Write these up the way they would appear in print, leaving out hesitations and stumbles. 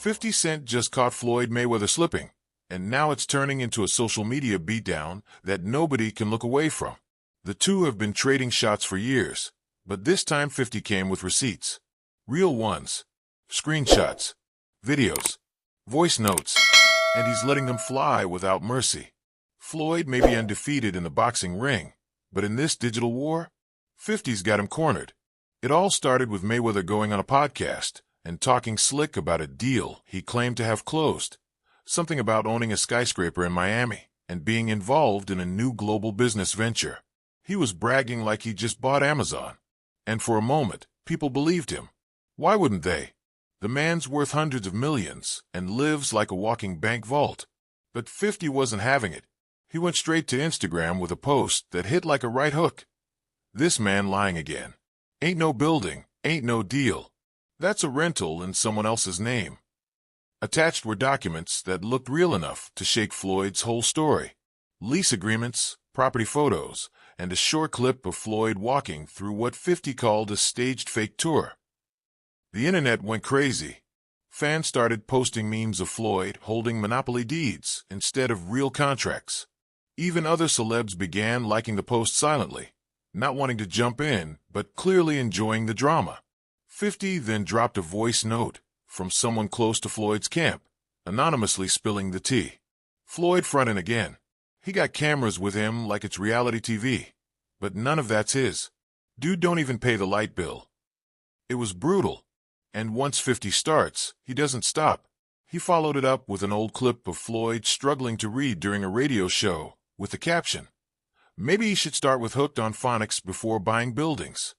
50 Cent just caught Floyd Mayweather slipping, and now it's turning into a social media beatdown that nobody can look away from. The two have been trading shots for years, but this time 50 came with receipts. Real ones. Screenshots. Videos. Voice notes. And he's letting them fly without mercy. Floyd may be undefeated in the boxing ring, but in this digital war, 50's got him cornered. It all started with Mayweather going on a podcast and talking slick about a deal he claimed to have closed, something about owning a skyscraper in Miami and being involved in a new global business venture. He was bragging like he just bought Amazon. And for a moment, people believed him. Why wouldn't they? The man's worth hundreds of millions and lives like a walking bank vault. But 50 wasn't having it. He went straight to Instagram with a post that hit like a right hook. This man lying again. Ain't no building, ain't no deal. That's a rental in someone else's name. Attached were documents that looked real enough to shake Floyd's whole story. Lease agreements, property photos, and a short clip of Floyd walking through what 50 called a staged fake tour. The internet went crazy. Fans started posting memes of Floyd holding monopoly deeds instead of real contracts. Even other celebs began liking the post silently, not wanting to jump in, but clearly enjoying the drama. 50 then dropped a voice note from someone close to Floyd's camp, anonymously spilling the tea. Floyd fronting again. He got cameras with him like it's reality TV, but none of that's his. Dude don't even pay the light bill. It was brutal. And once 50 starts, he doesn't stop. He followed it up with an old clip of Floyd struggling to read during a radio show with the caption, "Maybe he should start with Hooked on Phonics before buying buildings."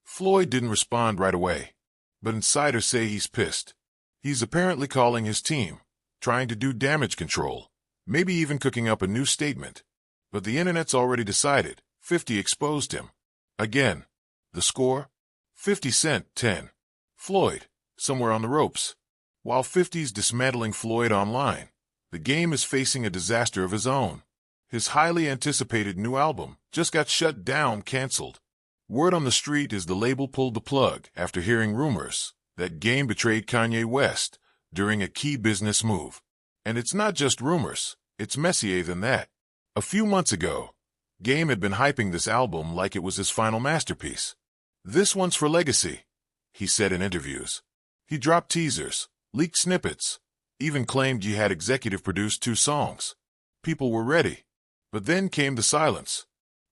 Floyd didn't respond right away, but insiders say he's pissed. He's apparently calling his team, trying to do damage control, maybe even cooking up a new statement. But the internet's already decided. 50 exposed him. Again. The score? 50 Cent 10. Floyd, somewhere on the ropes. While 50's dismantling Floyd online, the game is facing a disaster of his own. His highly anticipated new album just got shut down, canceled. Word on the street is the label pulled the plug after hearing rumors that Game betrayed Kanye West during a key business move. And it's not just rumors, it's messier than that. A few months ago, Game had been hyping this album like it was his final masterpiece. "This one's for legacy," he said in interviews. He dropped teasers, leaked snippets, even claimed he had executive produced 2 songs. People were ready. But then came the silence.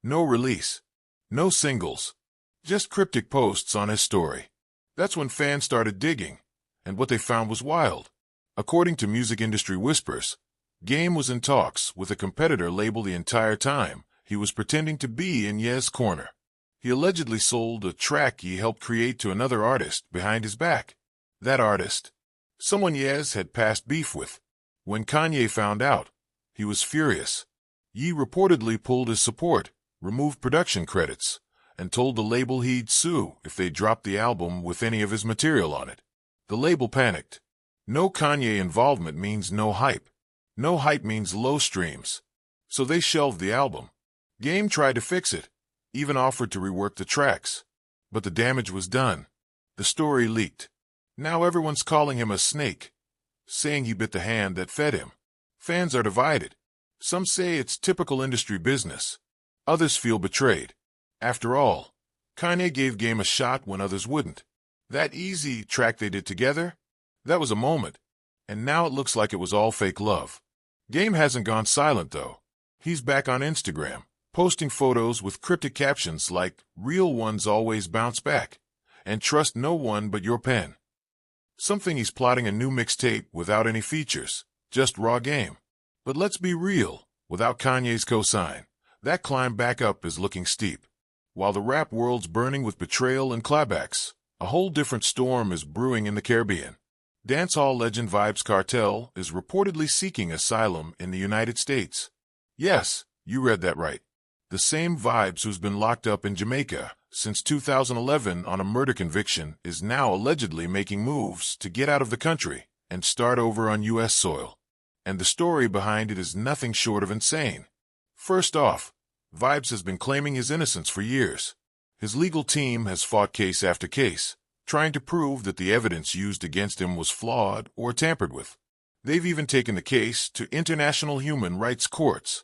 No release. No singles. Just cryptic posts on his story. That's when fans started digging, and what they found was wild. According to music industry whispers, Game was in talks with a competitor label the entire time he was pretending to be in Ye's corner. He allegedly sold a track he helped create to another artist behind his back. That artist, someone Yez had past beef with. When Kanye found out, he was furious. Ye reportedly pulled his support, removed production credits, and told the label he'd sue if they dropped the album with any of his material on it. The label panicked. No Kanye involvement means no hype. No hype means low streams. So they shelved the album. Game tried to fix it, even offered to rework the tracks. But the damage was done. The story leaked. Now everyone's calling him a snake, saying he bit the hand that fed him. Fans are divided. Some say it's typical industry business. Others feel betrayed. After all, Kanye gave Game a shot when others wouldn't. That Easy track they did together, that was a moment. And now it looks like it was all fake love. Game hasn't gone silent, though. He's back on Instagram, posting photos with cryptic captions like, "Real ones always bounce back," and "Trust no one but your pen." Something he's plotting a new mixtape without any features, just raw game. But let's be real, without Kanye's cosign, that climb back up is looking steep. While the rap world's burning with betrayal and clapbacks, a whole different storm is brewing in the Caribbean. Dancehall legend Vybz Kartel is reportedly seeking asylum in the United States. Yes, you read that right. The same Vybz who's been locked up in Jamaica since 2011 on a murder conviction is now allegedly making moves to get out of the country and start over on U.S. soil. And the story behind it is nothing short of insane. First off, Vybz has been claiming his innocence for years. His legal team has fought case after case, trying to prove that the evidence used against him was flawed or tampered with. They've even taken the case to international human rights courts.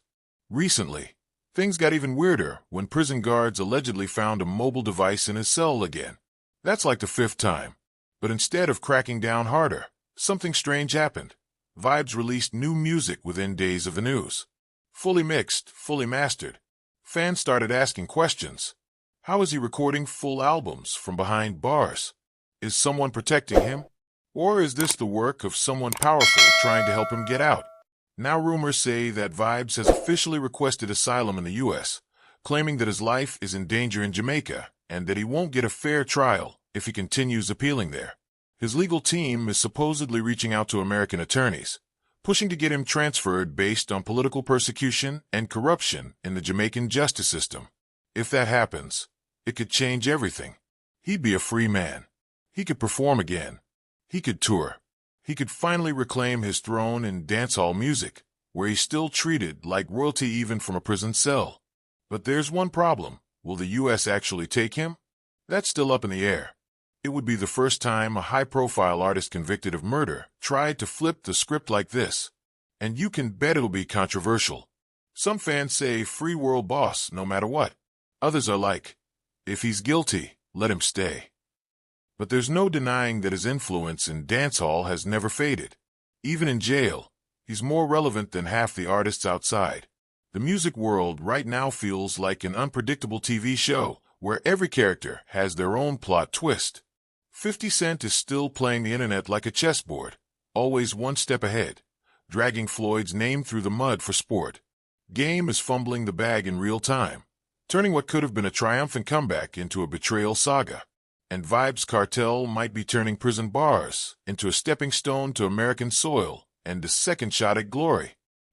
Recently, things got even weirder when prison guards allegedly found a mobile device in his cell again. That's like the 5th time. But instead of cracking down harder, something strange happened. Vybz released new music within days of the news. Fully mixed, fully mastered. Fans started asking questions. How is he recording full albums from behind bars? Is someone protecting him? Or is this the work of someone powerful trying to help him get out? Now rumors say that Vybz has officially requested asylum in the U.S., claiming that his life is in danger in Jamaica and that he won't get a fair trial if he continues appealing there. His legal team is supposedly reaching out to American attorneys, pushing to get him transferred based on political persecution and corruption in the Jamaican justice system. If that happens, it could change everything. He'd be a free man. He could perform again. He could tour. He could finally reclaim his throne in dancehall music, where he's still treated like royalty even from a prison cell. But there's one problem. Will the U.S. actually take him? That's still up in the air. It would be the first time a high-profile artist convicted of murder tried to flip the script like this. And you can bet it'll be controversial. Some fans say free world boss no matter what. Others are like, if he's guilty, let him stay. But there's no denying that his influence in dancehall has never faded. Even in jail, he's more relevant than half the artists outside. The music world right now feels like an unpredictable TV show where every character has their own plot twist. 50 Cent is still playing the internet like a chessboard, always one step ahead, dragging Floyd's name through the mud for sport. Game is fumbling the bag in real time, turning what could have been a triumphant comeback into a betrayal saga. And Vybz Kartel might be turning prison bars into a stepping stone to American soil and a second shot at glory.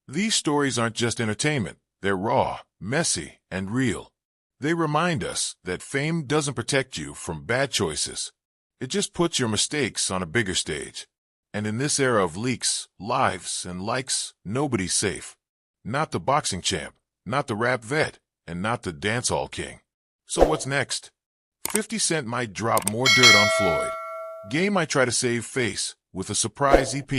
These stories aren't just entertainment. They're raw, messy, and real. They remind us that fame doesn't protect you from bad choices. It just puts your mistakes on a bigger stage. And in this era of leaks, lives, and likes, nobody's safe. Not the boxing champ, not the rap vet, and not the dancehall king. So what's next? 50 Cent might drop more dirt on Floyd. Game might try to save face with a surprise EP.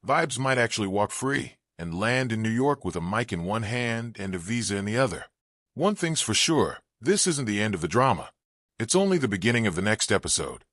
Vybz might actually walk free and land in New York with a mic in one hand and a visa in the other. One thing's for sure, this isn't the end of the drama. It's only the beginning of the next episode.